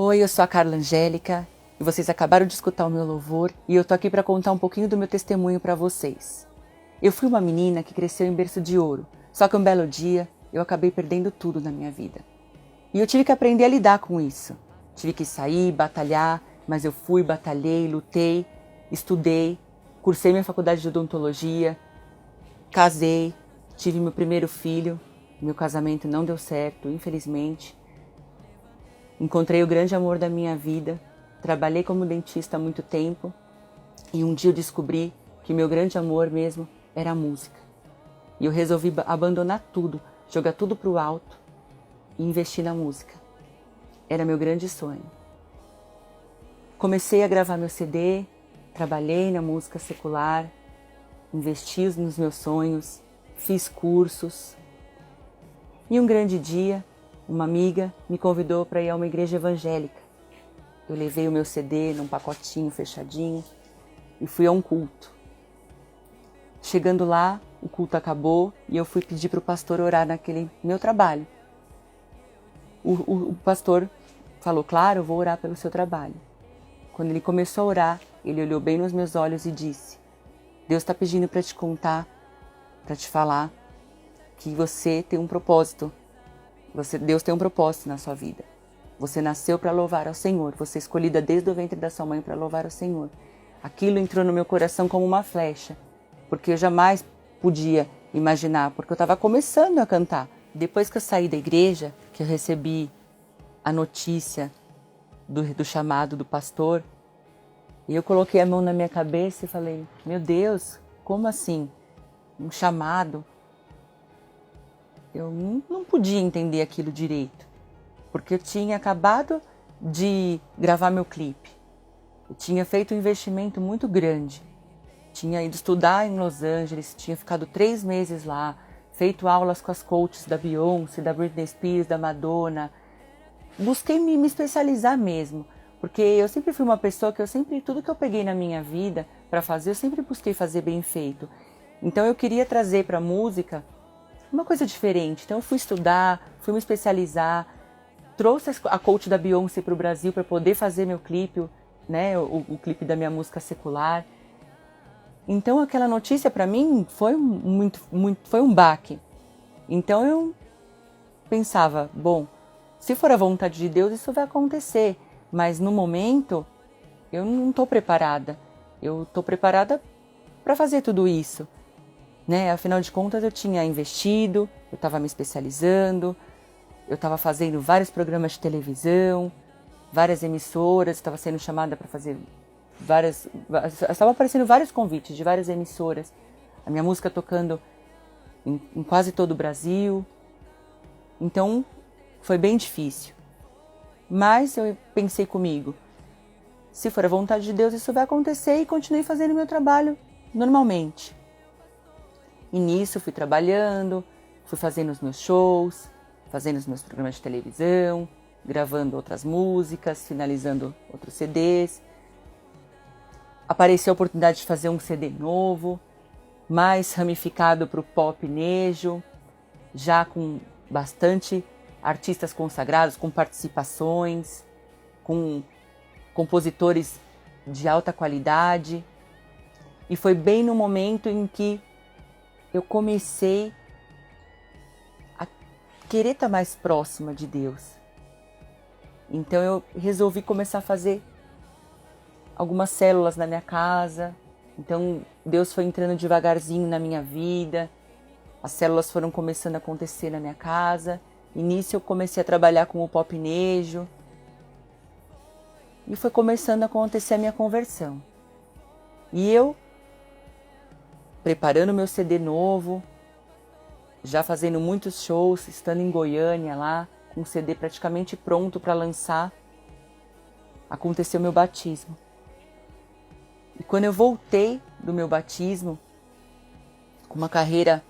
Oi, eu sou a Carla Angélica e vocês acabaram de escutar o meu louvor e eu tô aqui para contar um pouquinho do meu testemunho para vocês. Eu fui uma menina que cresceu em berço de ouro, só que um belo dia eu acabei perdendo tudo na minha vida. E eu tive que aprender a lidar com isso. Tive que sair, batalhar, mas eu fui, batalhei, lutei, estudei, cursei minha faculdade de odontologia, casei, tive meu primeiro filho, meu casamento não deu certo, infelizmente. Encontrei o grande amor da minha vida, trabalhei como dentista há muito tempo e um dia eu descobri que meu grande amor mesmo era a música. E eu resolvi abandonar tudo, jogar tudo para o alto e investir na música. Era meu grande sonho. Comecei a gravar meu CD, trabalhei na música secular, investi nos meus sonhos, fiz cursos. E um grande dia, uma amiga me convidou para ir a uma igreja evangélica. Eu levei o meu CD num pacotinho fechadinho e fui a um culto. Chegando lá, o culto acabou e eu fui pedir para o pastor orar naquele meu trabalho. O pastor falou, claro, eu vou orar pelo seu trabalho. Quando ele começou a orar, ele olhou bem nos meus olhos e disse, Deus está pedindo para te contar, para te falar que você tem um propósito. Deus tem um propósito na sua vida. Você nasceu para louvar ao Senhor. Você é escolhida desde o ventre da sua mãe para louvar ao Senhor. Aquilo entrou no meu coração como uma flecha, porque eu jamais podia imaginar, porque eu estava começando a cantar. Depois que eu saí da igreja, que eu recebi a notícia do chamado do pastor, e eu coloquei a mão na minha cabeça e falei, meu Deus, como assim? Um chamado? Eu não podia entender aquilo direito, porque eu tinha acabado de gravar meu clipe. Eu tinha feito um investimento muito grande. Tinha ido estudar em Los Angeles, tinha ficado 3 meses lá, feito aulas com as coaches da Beyoncé, da Britney Spears, da Madonna. Busquei me especializar mesmo, porque eu sempre fui uma pessoa que tudo que eu peguei na minha vida para fazer, eu sempre busquei fazer bem feito. Então eu queria trazer para a música uma coisa diferente. Então eu fui estudar, fui me especializar, trouxe a coach da Beyoncé para o Brasil para poder fazer meu clipe, né, o clipe da minha música secular. Então aquela notícia para mim foi foi um baque. Então eu pensava, bom, se for a vontade de Deus isso vai acontecer, mas no momento eu não estou preparada. Eu estou preparada para fazer tudo isso. Né? Afinal de contas, eu tinha investido, eu estava me especializando, eu estava fazendo vários programas de televisão, várias emissoras, estava sendo chamada para fazer estava aparecendo vários convites de várias emissoras, a minha música tocando em quase todo o Brasil. Então, foi bem difícil. Mas eu pensei comigo, se for a vontade de Deus, isso vai acontecer e continuei fazendo meu trabalho normalmente. E nisso fui trabalhando, fui fazendo os meus shows, fazendo os meus programas de televisão, gravando outras músicas, finalizando outros CDs. Apareceu a oportunidade de fazer um CD novo, mais ramificado para o pop nejo, já com bastante artistas consagrados, com participações, com compositores de alta qualidade. E foi bem no momento em que eu comecei a querer estar mais próxima de Deus. Então eu resolvi começar a fazer algumas células na minha casa. Então Deus foi entrando devagarzinho na minha vida. As células foram começando a acontecer na minha casa. E nisso eu comecei a trabalhar com o pop nejo. E foi começando a acontecer a minha conversão. E eu preparando meu CD novo, já fazendo muitos shows, estando em Goiânia lá, com o CD praticamente pronto para lançar, aconteceu meu batismo. E quando eu voltei do meu batismo, com uma carreira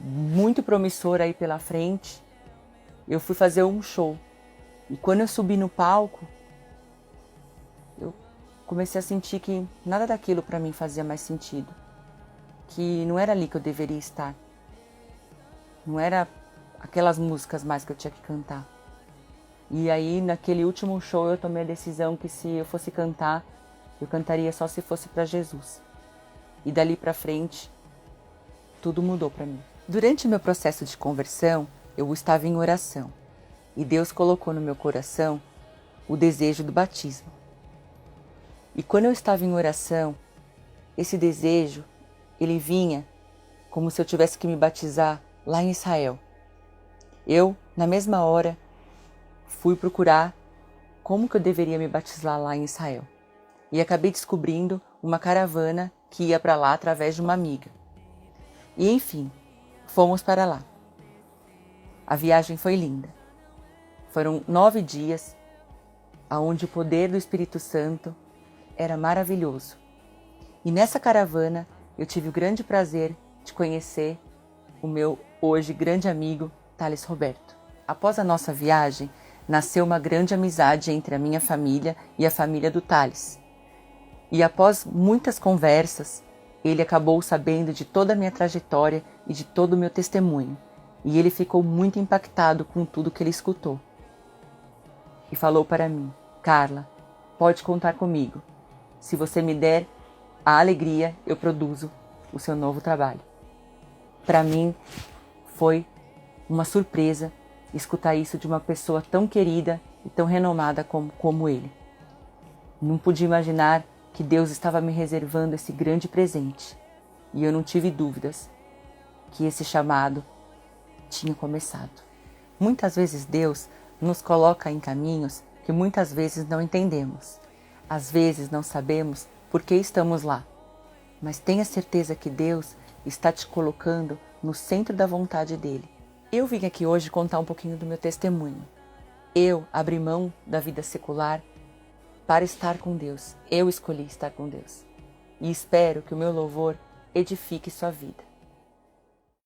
muito promissora aí pela frente, eu fui fazer um show. E quando eu subi no palco, eu comecei a sentir que nada daquilo para mim fazia mais sentido. Que não era ali que eu deveria estar. Não era aquelas músicas mais que eu tinha que cantar. E aí, naquele último show, eu tomei a decisão que se eu fosse cantar, eu cantaria só se fosse para Jesus. E dali para frente, tudo mudou para mim. Durante o meu processo de conversão, eu estava em oração. E Deus colocou no meu coração o desejo do batismo. E quando eu estava em oração, esse desejo, ele vinha como se eu tivesse que me batizar lá em Israel. Eu, na mesma hora, fui procurar como que eu deveria me batizar lá em Israel. E acabei descobrindo uma caravana que ia para lá através de uma amiga. E enfim, fomos para lá. A viagem foi linda. Foram 9 dias, onde o poder do Espírito Santo era maravilhoso. E nessa caravana eu tive o grande prazer de conhecer o meu hoje grande amigo, Thales Roberto. Após a nossa viagem, nasceu uma grande amizade entre a minha família e a família do Thales. E após muitas conversas, ele acabou sabendo de toda a minha trajetória e de todo o meu testemunho. E ele ficou muito impactado com tudo que ele escutou. E falou para mim: Carla, pode contar comigo. Se você me der a alegria, eu produzo o seu novo trabalho. Para mim, foi uma surpresa escutar isso de uma pessoa tão querida e tão renomada como ele. Não podia imaginar que Deus estava me reservando esse grande presente. E eu não tive dúvidas que esse chamado tinha começado. Muitas vezes Deus nos coloca em caminhos que muitas vezes não entendemos. Às vezes não sabemos por que estamos lá. Mas tenha certeza que Deus está te colocando no centro da vontade dele. Eu vim aqui hoje contar um pouquinho do meu testemunho. Eu abri mão da vida secular para estar com Deus. Eu escolhi estar com Deus. E espero que o meu louvor edifique sua vida.